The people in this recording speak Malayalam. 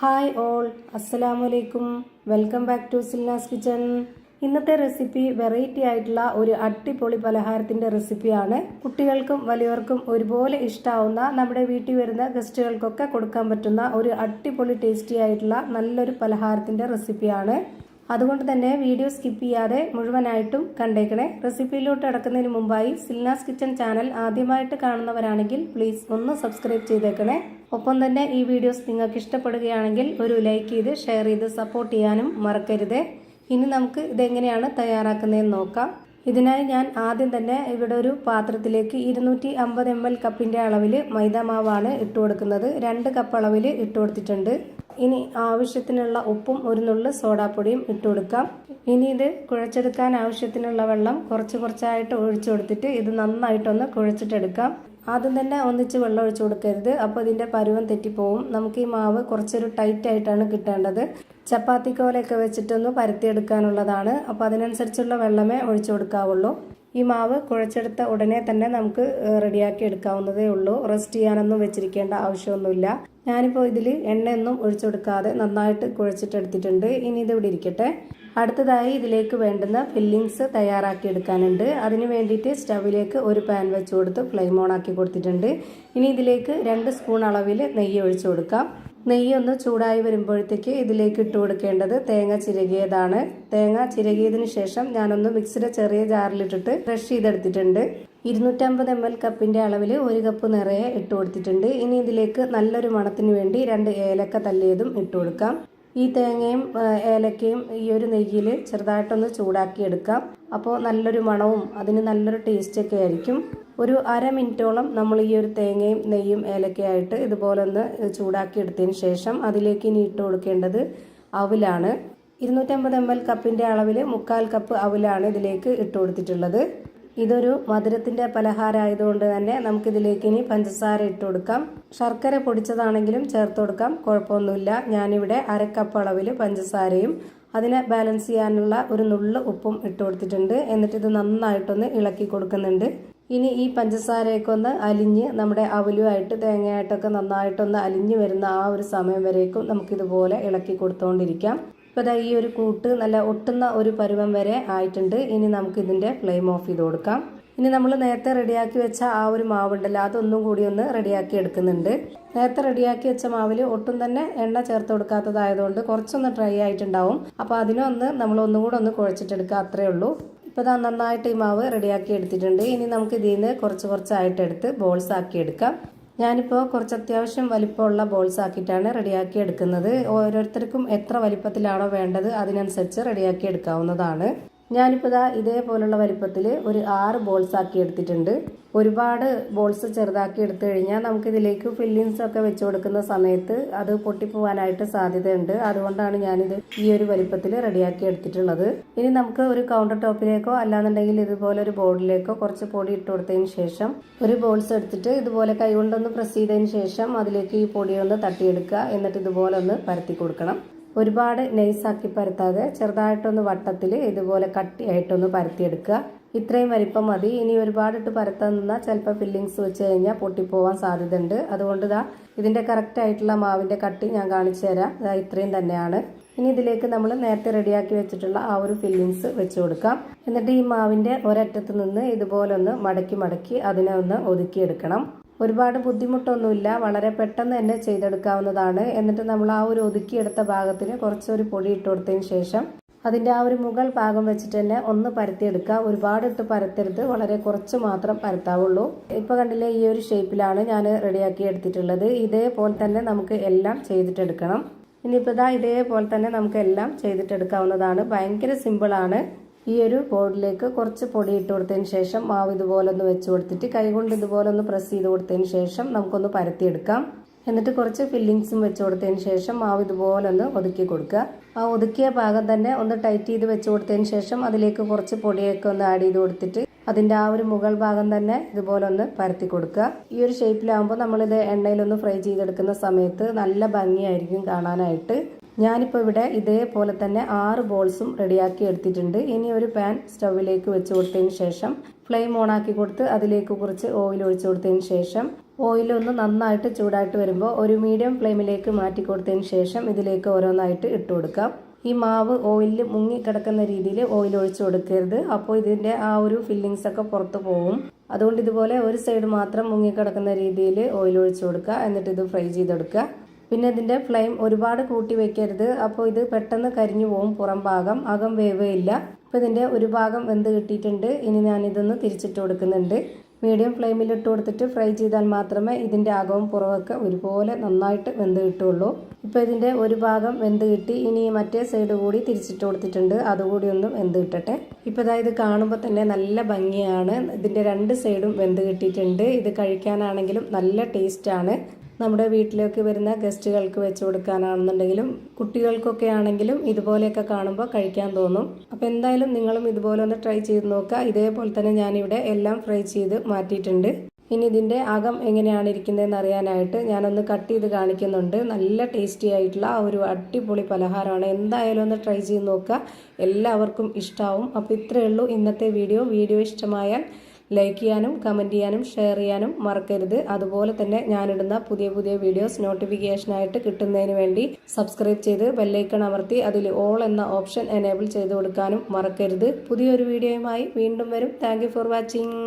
ഹായ് ഓൾ, അസ്സലാമലൈക്കും. Welcome back to Silnas kitchen. ഇന്നത്തെ റെസിപ്പി വെറൈറ്റി ആയിട്ടുള്ള ഒരു അടിപൊളി പലഹാരത്തിന്റെ റെസിപ്പിയാണ്. കുട്ടികൾക്കും വലിയവർക്കും ഒരുപോലെ ഇഷ്ടാവുന്ന, നമ്മുടെ വീട്ടിൽ വരുന്ന ഗസ്റ്റുകൾക്കൊക്കെ കൊടുക്കാൻ പറ്റുന്ന ഒരു അടിപൊളി ടേസ്റ്റി ആയിട്ടുള്ള നല്ലൊരു പലഹാരത്തിന്റെ റെസിപ്പിയാണ്. അതുകൊണ്ട് തന്നെ വീഡിയോ സ്കിപ്പ് ചെയ്യാതെ മുഴുവനായിട്ടും കണ്ടേക്കണേ. റെസിപ്പിയിലോട്ട് അടക്കുന്നതിന് മുമ്പായി സിൽനാസ് കിച്ചൺ ചാനൽ ആദ്യമായിട്ട് കാണുന്നവരാണെങ്കിൽ പ്ലീസ് ഒന്ന് സബ്സ്ക്രൈബ് ചെയ്തേക്കണേ. ഒപ്പം തന്നെ ഈ വീഡിയോസ് നിങ്ങൾക്ക് ഇഷ്ടപ്പെടുകയാണെങ്കിൽ ഒരു ലൈക്ക് ചെയ്ത് ഷെയർ ചെയ്ത് സപ്പോർട്ട് ചെയ്യാനും മറക്കരുത്. ഇനി നമുക്ക് ഇതെങ്ങനെയാണ് തയ്യാറാക്കുന്നതെന്ന് നോക്കാം. ഇതിനായി ഞാൻ ആദ്യം തന്നെ ഇവിടെ ഒരു പാത്രത്തിലേക്ക് 250 ml കപ്പിന്റെ അളവിൽ മൈദാമാവാണ് ഇട്ട് കൊടുക്കുന്നത്. 2 കപ്പ് അളവിൽ ഇട്ട് കൊടുത്തിട്ടുണ്ട്. ഇനി ആവശ്യത്തിനുള്ള ഉപ്പും ഒരു നുള്ളു സോഡാപ്പൊടിയും ഇട്ട് കൊടുക്കാം. ഇനി ഇത് കുഴച്ചെടുക്കാൻ ആവശ്യത്തിനുള്ള വെള്ളം കുറച്ചായിട്ട് ഒഴിച്ചു കൊടുത്തിട്ട് ഇത് നന്നായിട്ടൊന്ന് കുഴച്ചിട്ടെടുക്കാം. ആദ്യം തന്നെ ഒന്നിച്ച് വെള്ളം ഒഴിച്ചു കൊടുക്കരുത്, അപ്പോൾ ഇതിന്റെ പരുവം തെറ്റിപ്പോവും. നമുക്ക് ഈ മാവ് കുറച്ചൊരു ടൈറ്റ് ആയിട്ടാണ് കിട്ടേണ്ടത്. ചപ്പാത്തി കോലൊക്കെ വെച്ചിട്ടൊന്ന് പരത്തിയെടുക്കാനുള്ളതാണ്. അപ്പോൾ അതിനനുസരിച്ചുള്ള വെള്ളമേ ഒഴിച്ചു കൊടുക്കാവുള്ളൂ. ഈ മാവ് കുഴച്ചെടുത്ത ഉടനെ തന്നെ നമുക്ക് റെഡിയാക്കി എടുക്കാവുന്നതേ ഉള്ളൂ. റെസ്റ്റ് ചെയ്യാനൊന്നും വെച്ചിരിക്കേണ്ട ആവശ്യമൊന്നുമില്ല. ഞാനിപ്പോൾ ഇതിൽ എണ്ണയൊന്നും ഒഴിച്ചു കൊടുക്കാതെ നന്നായിട്ട് കുഴച്ചിട്ടെടുത്തിട്ടുണ്ട്. ഇനി ഇത് ഇവിടെ ഇരിക്കട്ടെ. അടുത്തതായി ഇതിലേക്ക് വേണ്ടുന്ന ഫില്ലിങ്സ് തയ്യാറാക്കി എടുക്കാനുണ്ട്. അതിന് വേണ്ടിയിട്ട് സ്റ്റവിലേക്ക് ഒരു പാൻ വെച്ച് കൊടുത്ത് ഫ്ലെയിം ഓൺ ആക്കി കൊടുത്തിട്ടുണ്ട്. ഇനി ഇതിലേക്ക് 2 സ്പൂൺ അളവിൽ നെയ്യ് ഒഴിച്ചു കൊടുക്കാം. നെയ്യ് ഒന്ന് ചൂടായി വരുമ്പോഴത്തേക്ക് ഇതിലേക്ക് ഇട്ട് കൊടുക്കേണ്ടത് തേങ്ങ ചിരകിയതാണ്. തേങ്ങ ചിരകിയതിന് ശേഷം ഞാനൊന്ന് മിക്സിയുടെ ചെറിയ ജാറിലിട്ടിട്ട് ക്രഷ് ചെയ്തെടുത്തിട്ടുണ്ട്. 250 ml കപ്പിന്റെ അളവിൽ 1 കപ്പ് നിറയെ ഇട്ട് കൊടുത്തിട്ടുണ്ട്. ഇനി ഇതിലേക്ക് നല്ലൊരു മണത്തിന് വേണ്ടി 2 ഏലക്ക തല്ലിയതും ഇട്ട് കൊടുക്കാം. ഈ തേങ്ങയും ഏലക്കയും ഈ ഒരു നെയ്യിൽ ചെറുതായിട്ടൊന്ന് ചൂടാക്കി എടുക്കാം. അപ്പോൾ നല്ലൊരു മണവും അതിന് നല്ലൊരു ടേസ്റ്റൊക്കെ ആയിരിക്കും. ഒരു അരമിനിറ്റോളം നമ്മൾ ഈ ഒരു തേങ്ങയും നെയ്യും ഏലക്കയായിട്ട് ഇതുപോലെ ഒന്ന് ചൂടാക്കി എടുത്തതിന് ശേഷം അതിലേക്ക് ഇനി ഇട്ട് കൊടുക്കേണ്ടത് അവിലാണ്. 250 ml കപ്പിന്റെ അളവിൽ 1/4 കപ്പ് അവിലാണ് ഇതിലേക്ക് ഇട്ട് കൊടുത്തിട്ടുള്ളത്. ഇതൊരു മധുരത്തിന്റെ പലഹാരമായതുകൊണ്ട് തന്നെ നമുക്കിതിലേക്ക് ഇനി പഞ്ചസാര ഇട്ട് കൊടുക്കാം. ശർക്കര പൊടിച്ചതാണെങ്കിലും ചേർത്ത് കൊടുക്കാം, കുഴപ്പമൊന്നുമില്ല. ഞാനിവിടെ 1/2 കപ്പ് അളവിൽ പഞ്ചസാരയും അതിനെ ബാലൻസ് ചെയ്യാനുള്ള ഒരു നുള്ളു ഉപ്പും ഇട്ട് കൊടുത്തിട്ടുണ്ട്. എന്നിട്ട് ഇത് നന്നായിട്ടൊന്ന് ഇളക്കി കൊടുക്കുന്നുണ്ട്. ഇനി ഈ പഞ്ചസാരയൊക്കെ ഒന്ന് അലിഞ്ഞ് നമ്മുടെ അവലുമായിട്ട് തേങ്ങയായിട്ടൊക്കെ നന്നായിട്ടൊന്ന് അലിഞ്ഞു വരുന്ന ആ ഒരു സമയം വരേക്കും നമുക്കിതുപോലെ ഇളക്കി കൊടുത്തുകൊണ്ടിരിക്കാം. ഇപ്പോൾ ഈ ഒരു കൂട്ട് നല്ല ഒട്ടുന്ന ഒരു പരുവം വരെ ആയിട്ടുണ്ട്. ഇനി നമുക്ക് ഇതിൻ്റെ ഫ്ലെയിം ഓഫ് ചെയ്ത് കൊടുക്കാം. ഇനി നമ്മൾ നേരത്തെ റെഡിയാക്കി വെച്ച ആ ഒരു മാവുണ്ടല്ലോ, അതൊന്നും കൂടി ഒന്ന് റെഡിയാക്കി എടുക്കുന്നുണ്ട്. നേരത്തെ റെഡിയാക്കി വെച്ച മാവിൽ ഒട്ടും തന്നെ എണ്ണ ചേർത്ത് കൊടുക്കാത്തതായതുകൊണ്ട് കുറച്ചൊന്ന് ഡ്രൈ ആയിട്ടുണ്ടാവും. അപ്പോൾ അതിനൊന്ന് നമ്മൾ ഒന്നും കൂടെ ഒന്ന് കുഴച്ചിട്ടെടുക്കുക, അത്രേ ഉള്ളൂ. ഇപ്പോൾ നന്നായിട്ട് ഈ മാവ് റെഡിയാക്കി എടുത്തിട്ടുണ്ട്. ഇനി നമുക്ക് ഇതിൽ നിന്ന് കുറച്ചായിട്ട് എടുത്ത് ബോൾസ് ആക്കി എടുക്കാം. ഞാനിപ്പോൾ കുറച്ച് അത്യാവശ്യം വലിപ്പമുള്ള ബോൾസ് ആക്കിയിട്ടാണ് റെഡിയാക്കി എടുക്കുന്നത്. ഓരോരുത്തർക്കും എത്ര വലിപ്പത്തിലാണോ വേണ്ടത് അതിനനുസരിച്ച് റെഡിയാക്കി എടുക്കാവുന്നതാണ്. ഞാനിപ്പോൾ ഇതേപോലുള്ള വലിപ്പത്തിൽ ഒരു 6 ബോൾസ് ആക്കി എടുത്തിട്ടുണ്ട്. ഒരുപാട് ബോൾസ് ചെറുതാക്കി എടുത്തു കഴിഞ്ഞാൽ നമുക്കിതിലേക്ക് ഫില്ലിങ്സ് ഒക്കെ വെച്ച് കൊടുക്കുന്ന സമയത്ത് അത് പൊട്ടിപ്പോവാനായിട്ട് സാധ്യതയുണ്ട്. അതുകൊണ്ടാണ് ഞാനിത് ഈ ഒരു വലിപ്പത്തിൽ റെഡിയാക്കി എടുത്തിട്ടുള്ളത്. ഇനി നമുക്ക് ഒരു കൗണ്ടർ ടോപ്പിലേക്കോ അല്ലാന്നുണ്ടെങ്കിൽ ഇതുപോലെ ഒരു ബോർഡിലേക്കോ കുറച്ച് പൊടി ഇട്ട് കൊടുത്തതിന് ശേഷം ഒരു ബോൾസ് എടുത്തിട്ട് ഇതുപോലെ കൈകൊണ്ടൊന്ന് പ്രസ് ചെയ്തതിന് ശേഷം അതിലേക്ക് ഈ പൊടിയൊന്ന് തട്ടിയെടുക്കുക. എന്നിട്ട് ഇതുപോലെ ഒന്ന് പരത്തി കൊടുക്കണം. ഒരുപാട് നൈസാക്കി പരത്താതെ ചെറുതായിട്ടൊന്ന് വട്ടത്തിൽ ഇതുപോലെ കട്ടിയായിട്ടൊന്ന് പരത്തിയെടുക്കുക. ഇത്രയും വലിപ്പം മതി. ഇനി ഒരുപാടിട്ട് പരത്താൻ നിന്നാൽ ചിലപ്പോൾ ഫില്ലിങ്സ് വെച്ച് കഴിഞ്ഞാൽ പൊട്ടിപ്പോവാൻ സാധ്യതയുണ്ട്. അതുകൊണ്ട് ഇതിൻ്റെ കറക്റ്റ് ആയിട്ടുള്ള മാവിൻ്റെ കട്ടി ഞാൻ കാണിച്ചു തരാം. ഇത്രയും തന്നെയാണ്. ഇനി ഇതിലേക്ക് നമ്മൾ നേരത്തെ റെഡിയാക്കി വെച്ചിട്ടുള്ള ആ ഒരു ഫില്ലിങ്സ് വെച്ച് കൊടുക്കാം. എന്നിട്ട് ഈ മാവിൻ്റെ ഒരറ്റത്ത് നിന്ന് ഇതുപോലെ ഒന്ന് മടക്കി അതിനെ ഒന്ന് ഒതുക്കിയെടുക്കണം. ഒരുപാട് ബുദ്ധിമുട്ടൊന്നുമില്ല, വളരെ പെട്ടെന്ന് തന്നെ ചെയ്തെടുക്കാവുന്നതാണ്. എന്നിട്ട് നമ്മൾ ആ ഒരു ഒതുക്കിയെടുത്ത ഭാഗത്തിന് കുറച്ചൊരു പൊടി ഇട്ട് കൊടുത്തതിന് ശേഷം അതിൻ്റെ ആ ഒരു മുകൾ ഭാഗം വെച്ചിട്ട് തന്നെ ഒന്ന് പരത്തിയെടുക്കുക. ഒരുപാട് ഇട്ട് പരത്തരുത്, വളരെ കുറച്ച് മാത്രം പരത്താവുള്ളൂ. ഇപ്പോൾ കണ്ടില്ലേ, ഈ ഒരു ഷേപ്പിലാണ് ഞാൻ റെഡിയാക്കി എടുത്തിട്ടുള്ളത്. ഇതേപോലെ തന്നെ നമുക്ക് എല്ലാം ചെയ്തിട്ടെടുക്കണം. ഇനിയിപ്പോൾ ഇതേപോലെ തന്നെ നമുക്ക് എല്ലാം ചെയ്തിട്ടെടുക്കാവുന്നതാണ്. ഭയങ്കര സിമ്പിളാണ്. ഈ ഒരു ബോർഡിലേക്ക് കുറച്ച് പൊടി ഇട്ട് കൊടുത്തതിന് ശേഷം മാവ് ഇതുപോലെ ഒന്ന് വെച്ച് കൊടുത്തിട്ട് കൈകൊണ്ട് ഇതുപോലെ ഒന്ന് പ്രസ് ചെയ്ത് കൊടുത്തതിന് ശേഷം നമുക്കൊന്ന് പരത്തിയെടുക്കാം. എന്നിട്ട് കുറച്ച് ഫില്ലിങ്സും വെച്ച് കൊടുത്തതിന് ശേഷം മാവ് ഇതുപോലെ ഒന്ന് ഒതുക്കി കൊടുക്കുക. ആ ഒതുക്കിയ ഭാഗം തന്നെ ഒന്ന് ടൈറ്റ് ചെയ്ത് വെച്ച് കൊടുത്തതിന് ശേഷം അതിലേക്ക് കുറച്ച് പൊടിയൊക്കെ ഒന്ന് ആഡ് ചെയ്ത് കൊടുത്തിട്ട് അതിൻ്റെ ആ ഒരു മുകൾ ഭാഗം തന്നെ ഇതുപോലെ ഒന്ന് പരത്തി കൊടുക്കുക. ഈ ഒരു ഷേപ്പിലാകുമ്പോൾ നമ്മളിത് എണ്ണയിലൊന്ന് ഫ്രൈ ചെയ്തെടുക്കുന്ന സമയത്ത് നല്ല ഭംഗിയായിരിക്കും കാണാനായിട്ട്. ഞാനിപ്പോൾ ഇവിടെ ഇതേപോലെ തന്നെ 6 ബോൾസും റെഡിയാക്കി എടുത്തിട്ടുണ്ട്. ഇനി ഒരു പാൻ സ്റ്റൗവിലേക്ക് വെച്ച് കൊടുത്തതിന് ശേഷം ഫ്ലെയിം ഓൺ ആക്കി കൊടുത്ത് അതിലേക്ക് കുറച്ച് ഓയിൽ ഒഴിച്ചു കൊടുത്തതിന് ശേഷം ഓയിലൊന്ന് നന്നായിട്ട് ചൂടായിട്ട് വരുമ്പോൾ ഒരു മീഡിയം ഫ്ലെയിമിലേക്ക് മാറ്റി കൊടുത്തതിന് ശേഷം ഇതിലേക്ക് ഓരോന്നായിട്ട് ഇട്ട് കൊടുക്കാം. ഈ മാവ് ഓയിലിൽ മുങ്ങി കിടക്കുന്ന രീതിയിൽ ഓയിൽ ഒഴിച്ചു കൊടുക്കരുത്. അപ്പോൾ ഇതിൻ്റെ ആ ഒരു ഫില്ലിങ്സ് ഒക്കെ പുറത്ത് പോകും. അതുകൊണ്ട് ഇതുപോലെ ഒരു സൈഡ് മാത്രം മുങ്ങി കിടക്കുന്ന രീതിയിൽ ഓയിൽ ഒഴിച്ചു കൊടുക്കുക. എന്നിട്ട് ഇത് ഫ്രൈ ചെയ്തെടുക്കുക. പിന്നെ ഇതിൻ്റെ ഫ്ലെയിം ഒരുപാട് കൂട്ടി വെക്കരുത്. അപ്പോൾ ഇത് പെട്ടെന്ന് കരിഞ്ഞു പോകും. പുറം ഭാഗം അകം വേവേയില്ല. അപ്പോൾ ഇതിൻ്റെ ഒരു ഭാഗം വെന്ത് കിട്ടിയിട്ടുണ്ട്. ഇനി ഞാനിതൊന്ന് തിരിച്ചിട്ട് കൊടുക്കുന്നുണ്ട്. മീഡിയം ഫ്ലെയിമിൽ ഇട്ട് കൊടുത്തിട്ട് ഫ്രൈ ചെയ്താൽ മാത്രമേ ഇതിൻ്റെ അകവും പുറമൊക്കെ ഒരുപോലെ നന്നായിട്ട് വെന്ത് കിട്ടുള്ളൂ. ഇപ്പോൾ ഇതിൻ്റെ ഒരു ഭാഗം വെന്ത് കിട്ടി. ഇനി മറ്റേ സൈഡ് കൂടി തിരിച്ചിട്ട് കൊടുത്തിട്ടുണ്ട്. അതുകൂടി ഒന്ന് വെന്ത് കിട്ടട്ടെ. ഇപ്പോൾ ഇത് കാണുമ്പോൾ തന്നെ നല്ല ഭംഗിയാണ്. ഇതിൻ്റെ രണ്ട് സൈഡും വെന്ത് കിട്ടിയിട്ടുണ്ട്. ഇത് കഴിക്കാനാണെങ്കിലും നല്ല ടേസ്റ്റാണ്. നമ്മുടെ വീട്ടിലേക്ക് വരുന്ന ഗസ്റ്റുകൾക്ക് വെച്ച് കൊടുക്കാനാണെന്നുണ്ടെങ്കിലും കുട്ടികൾക്കൊക്കെ ആണെങ്കിലും ഇതുപോലെയൊക്കെ കാണുമ്പോൾ കഴിക്കാൻ തോന്നും. അപ്പോൾ എന്തായാലും നിങ്ങളും ഇതുപോലെ ഒന്ന് ട്രൈ ചെയ്ത് നോക്കുക. ഇതേപോലെ തന്നെ ഞാനിവിടെ എല്ലാം ഫ്രൈ ചെയ്ത് മാറ്റിയിട്ടുണ്ട്. ഇനി ഇതിൻ്റെ അകം എങ്ങനെയാണ് ഇരിക്കുന്നതെന്ന് അറിയാനായിട്ട് ഞാനൊന്ന് കട്ട് ചെയ്ത് കാണിക്കുന്നുണ്ട്. നല്ല ടേസ്റ്റി ആയിട്ടുള്ള ഒരു അടിപൊളി പലഹാരമാണ്. എന്തായാലും ഒന്ന് ട്രൈ ചെയ്ത് നോക്കുക. എല്ലാവർക്കും ഇഷ്ടമാവും. അപ്പോൾ ഇത്രയേ ഉള്ളൂ ഇന്നത്തെ വീഡിയോ ഇഷ്ടമായാൽ ലൈക്ക് ചെയ്യാനും കമൻറ്റ് ചെയ്യാനും ഷെയർ ചെയ്യാനും മറക്കരുത്. അതുപോലെ തന്നെ ഞാനിടുന്ന പുതിയ വീഡിയോസ് നോട്ടിഫിക്കേഷനായിട്ട് കിട്ടുന്നതിന് വേണ്ടി സബ്സ്ക്രൈബ് ചെയ്ത് ബെല്ലൈക്കൺ അമർത്തി അതിൽ ഓൾ എന്ന ഓപ്ഷൻ എനേബിൾ ചെയ്ത് കൊടുക്കാനും മറക്കരുത്. പുതിയൊരു വീഡിയോയുമായി വീണ്ടും വരും. Thank you for watching.